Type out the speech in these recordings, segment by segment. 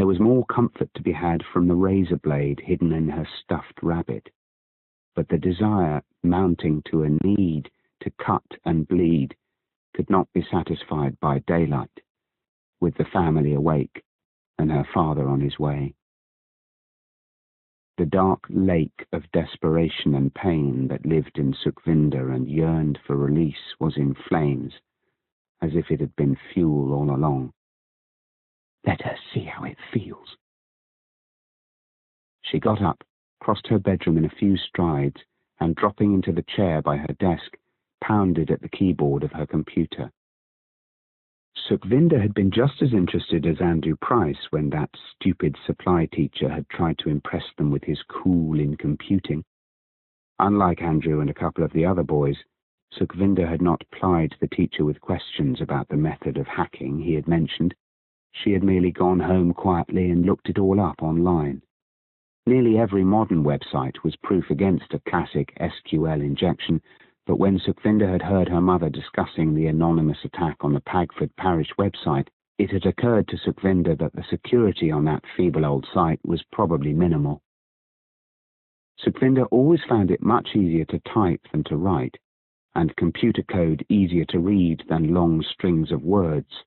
There was more comfort to be had from the razor blade hidden in her stuffed rabbit, but the desire mounting to a need to cut and bleed could not be satisfied by daylight, with the family awake and her father on his way. The dark lake of desperation and pain that lived in Sukhvinder and yearned for release was in flames, as if it had been fuel all along. Let her see how it feels. She got up, crossed her bedroom in a few strides, and dropping into the chair by her desk, pounded at the keyboard of her computer. Sukhvinder had been just as interested as Andrew Price when that stupid supply teacher had tried to impress them with his cool in computing. Unlike Andrew and a couple of the other boys, Sukhvinder had not plied the teacher with questions about the method of hacking he had mentioned. She had merely gone home quietly and looked it all up online. Nearly every modern website was proof against a classic SQL injection, but when Sukhvinder had heard her mother discussing the anonymous attack on the Pagford Parish website, it had occurred to Sukhvinder that the security on that feeble old site was probably minimal. Sukhvinder always found it much easier to type than to write, and computer code easier to read than long strings of words.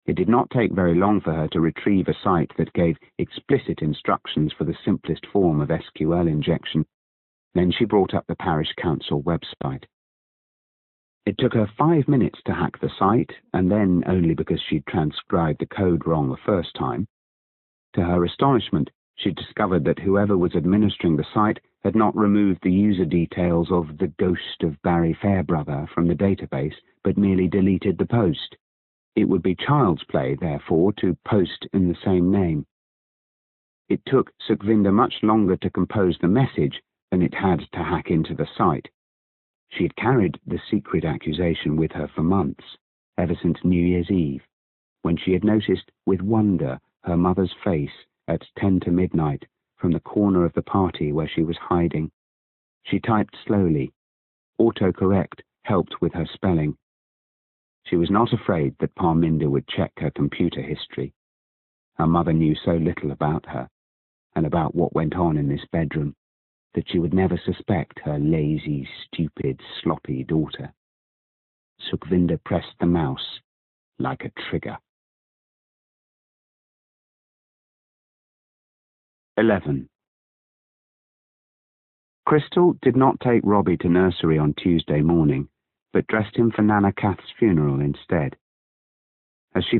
It did not take very long for her to retrieve a site that gave explicit instructions for the simplest form of SQL injection. Then she brought up the parish council website. It took her 5 minutes to hack the site, and then only because she'd transcribed the code wrong the first time. To her astonishment, she discovered that whoever was administering the site had not removed the user details of the ghost of Barry Fairbrother from the database, but merely deleted the post. It would be child's play, therefore, to post in the same name. It took Sukhvinder much longer to compose the message than it had to hack into the site. She had carried the secret accusation with her for months, ever since New Year's Eve, when she had noticed with wonder her mother's face at 10 to midnight from the corner of the party where she was hiding. She typed slowly. Autocorrect helped with her spelling. She was not afraid that Parminder would check her computer history. Her mother knew so little about her, and about what went on in this bedroom, that she would never suspect her lazy, stupid, sloppy daughter. Sukhvinder pressed the mouse like a trigger. 11. Crystal did not take Robbie to nursery on Tuesday morning, but dressed him for Nana Kath's funeral instead. As she